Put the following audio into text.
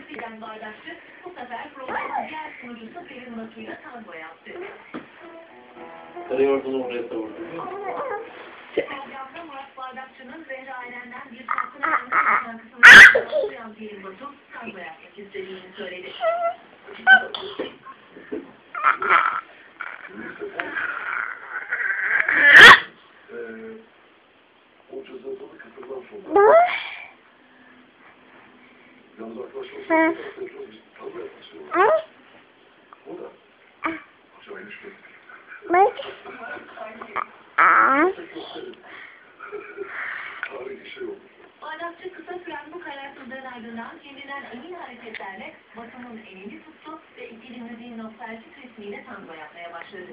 giden bardakçı bu sefer programın diğer sunucusu Pelin Matu'yla tango yaptı. Karayordunu oraya savurdu. Programda Murat Bardakçı'nın Zehra Aylen'den bir şarkısını duyan Pelin Matu tango yapmak istediğini söyledi. O cezalı kısımdan sonra yalnız arkadaşlar tango yapması o da acayip bir şey. Tarihi şey oldu. Bardakçı kısa süren bu kararsızlığın ardından kendinden emin hareketlerle Batu'nun elini tuttu ve ikili müziğin nostaljik ritmiyle tango yapmaya başladı.